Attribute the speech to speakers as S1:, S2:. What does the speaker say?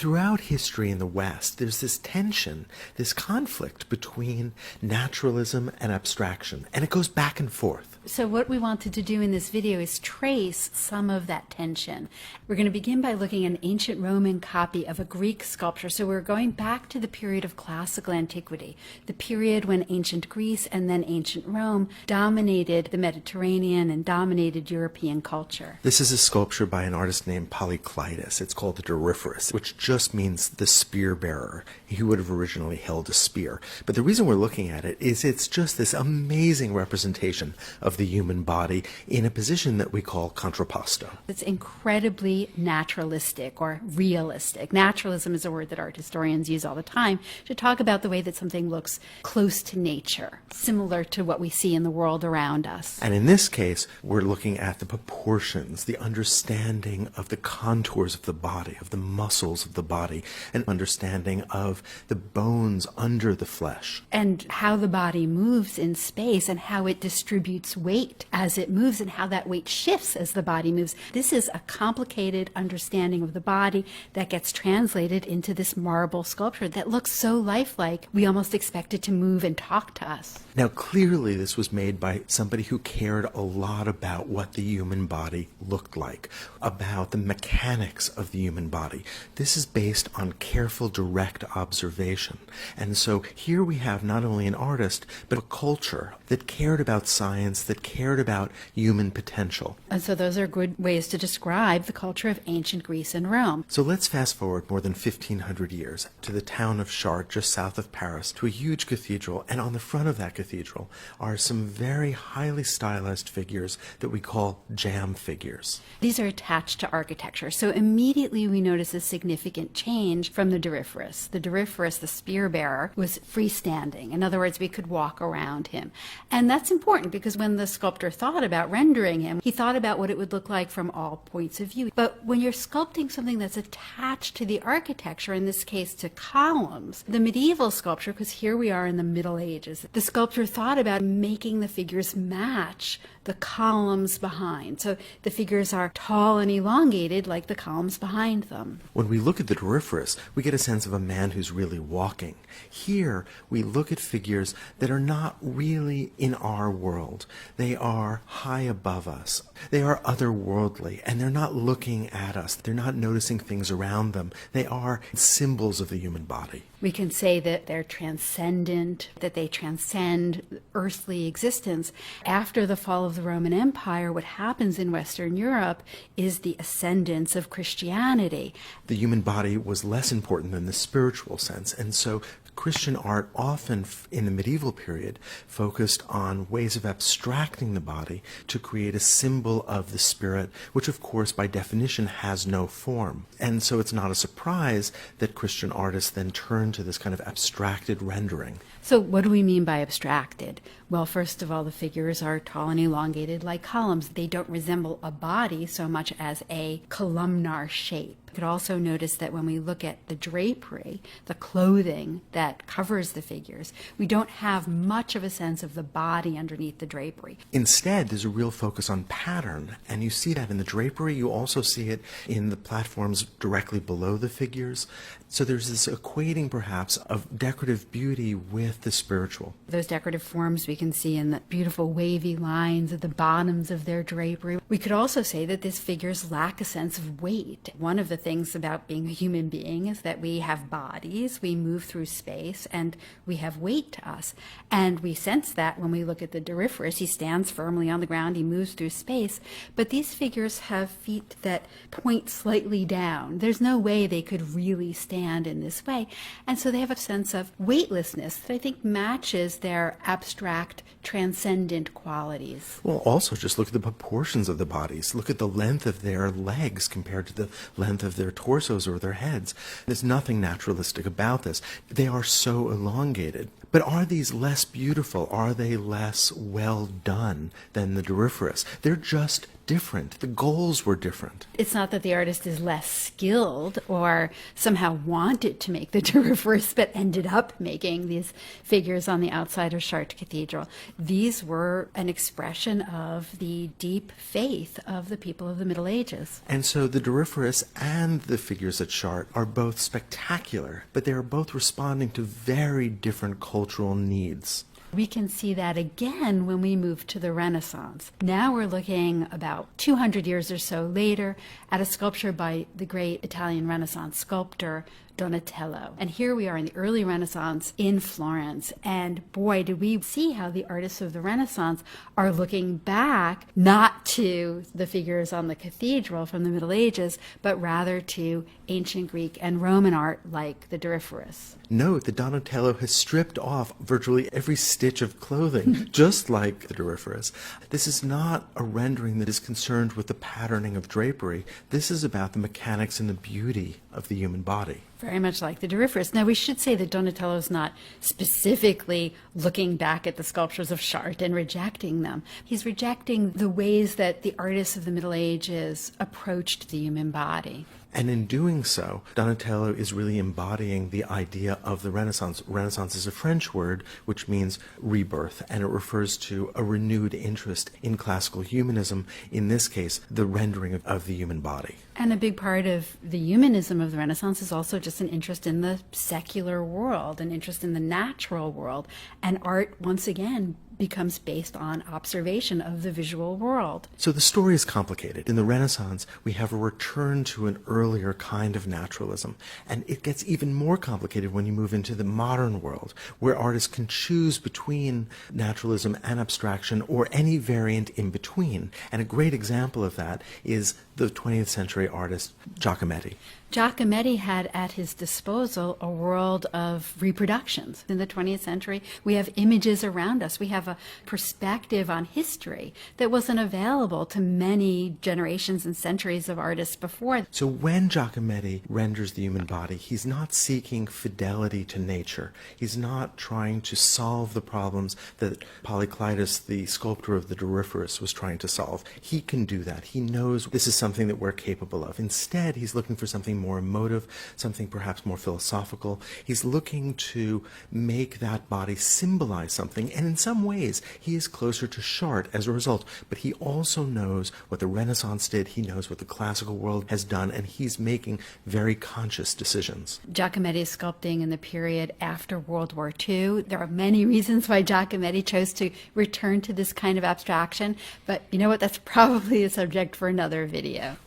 S1: Throughout history in the West, there's this tension, this conflict between naturalism and abstraction, and it goes back and forth.
S2: So what we wanted to do in this video is trace some of that tension. We're going to begin by looking at an ancient Roman copy of a Greek sculpture. So we're going back to the period of classical antiquity, the period when ancient Greece and then ancient Rome dominated the Mediterranean and dominated European culture.
S1: This is a sculpture by an artist named 𝗶𝗀𝗃𝗃𝗃. It's called the 𝗲𝗃𝗃𝗃, which just means the spear bearer. He would have originally held a spear. But the reason we're looking at it is it's just this amazing representation of the human body in a position that we call contrapposto.
S2: It's incredibly naturalistic or realistic. Naturalism is a word that art historians use all the time to talk about the way that something looks close to nature, similar to what we see in the world around us.
S1: And in this case, we're looking at the proportions, the understanding of the contours of the body, of the muscles of the body, an understanding of the bones under the flesh.
S2: And how the body moves in space and how it distributes weight as it moves and how that weight shifts as the body moves. This is a complicated understanding of the body that gets translated into this marble sculpture that looks so lifelike, we almost expect it to move and talk to us.
S1: Now, clearly this was made by somebody who cared a lot about what the human body looked like, about the mechanics of the human body. This is based on careful, direct observation. And so here we have not only an artist, but a culture that cared about science, that cared about human potential.
S2: And so those are good ways to describe the culture of ancient Greece and Rome.
S1: So let's fast forward more than 1,500 years to the town of Chartres, just south of Paris, to a huge cathedral, and on the front of that cathedral are some very highly stylized figures that we call jam figures.
S2: These are attached to architecture, so immediately we notice a significant change from the 𝗲𝗃𝗃𝗃. The 𝗲𝗃𝗃𝗃, the spear bearer, was freestanding. In other words, we could walk around him. And that's important because when the sculptor thought about rendering him, he thought about what it would look like from all points of view. But when you're sculpting something that's attached to the architecture, in this case to columns, the medieval sculpture, because here we are in the Middle Ages, the sculptor thought about making the figures match the columns behind. So the figures are tall and elongated like the columns behind them.
S1: When we look at the 𝗲𝗃𝗃𝗃, we get a sense of a man who's really walking. Here, we look at figures that are not really in our world. They are high above us. They are otherworldly, and they're not looking at us. They're not noticing things around them. They are symbols of the human body.
S2: We can say that they're transcendent, that they transcend earthly existence. After the fall of the Roman Empire, what happens in Western Europe is the ascendance of Christianity.
S1: The human body was less important than the spiritual sense, and so Christian art often in the medieval period focused on ways of abstracting the body to create a symbol of the spirit, which of course by definition has no form. And so it's not a surprise that Christian artists then turn to this kind of abstracted rendering.
S2: So what do we mean by abstracted? Well, first of all, the figures are tall and elongated like columns. They don't resemble a body so much as a columnar shape. You could also notice that when we look at the drapery, the clothing that covers the figures, we don't have much of a sense of the body underneath the drapery.
S1: Instead, there's a real focus on pattern, and you see that in the drapery. You also see it in the platforms directly below the figures. So there's this equating, perhaps, of decorative beauty with the spiritual.
S2: Those decorative forms we can see in the beautiful wavy lines at the bottoms of their drapery. We could also say that these figures lack a sense of weight. One of the things about being a human being is that we have bodies, we move through space, and we have weight to us. And we sense that when we look at the 𝗲𝗃𝗃𝗃. He stands firmly on the ground, he moves through space, but these figures have feet that point slightly down. There's no way they could really stand in this way. And so they have a sense of weightlessness that I think matches their abstract, transcendent qualities.
S1: Well, also just look at the proportions of the bodies. Look at the length of their legs compared to the length of their torsos or their heads. There's nothing naturalistic about this. They are so elongated. But are these less beautiful? Are they less well done than the Doryphorus? They're just different. The goals were different.
S2: It's not that the artist is less skilled or somehow wanted to make the Doryphorus, but ended up making these figures on the outside of Chartres Cathedral. These were an expression of the deep faith of the people of the Middle Ages.
S1: And so the Doryphorus and the figures at Chartres are both spectacular, but they are both responding to very different cultural needs.
S2: We can see that again when we move to the Renaissance. Now we're looking about 200 years or so later at a sculpture by the great Italian Renaissance sculptor Donatello. And here we are in the early Renaissance in Florence. And boy, do we see how the artists of the Renaissance are looking back not to the figures on the cathedral from the Middle Ages, but rather to ancient Greek and Roman art like the Doryphorus.
S1: Note that Donatello has stripped off virtually every stitch of clothing, just like the Doryphorus. This is not a rendering that is concerned with the patterning of drapery. This is about the mechanics and the beauty of the human body.
S2: Very much like the Doryphorus. Now, we should say that Donatello is not specifically looking back at the sculptures of Chartres and rejecting them. He's rejecting the ways that the artists of the Middle Ages approached the human body.
S1: And in doing so, Donatello is really embodying the idea of the Renaissance. Renaissance is a French word which means rebirth, and it refers to a renewed interest in classical humanism, in this case, the rendering of the human body.
S2: And a big part of the humanism of the Renaissance is also just an interest in the secular world, an interest in the natural world. And art, once again, becomes based on observation of the visual world.
S1: So the story is complicated. In the Renaissance, we have a return to an earlier kind of naturalism. And it gets even more complicated when you move into the modern world, where artists can choose between naturalism and abstraction or any variant in between. And a great example of that is the 20th century artist Giacometti.
S2: Giacometti had at his disposal a world of reproductions. In the 20th century, we have images around us. We have a perspective on history that wasn't available to many generations and centuries of artists before.
S1: So when Giacometti renders the human body, he's not seeking fidelity to nature. He's not trying to solve the problems that Polyclitus, the sculptor of the Doryphorus, was trying to solve. He can do that. He knows this is something that we're capable of. Instead, he's looking for something more emotive, something perhaps more philosophical. He's looking to make that body symbolize something, and in some ways, he is closer to Chartres as a result. But he also knows what the Renaissance did, he knows what the classical world has done, and he's making very conscious decisions.
S2: Giacometti is sculpting in the period after World War II. There are many reasons why Giacometti chose to return to this kind of abstraction, but you know what? That's probably a subject for another video.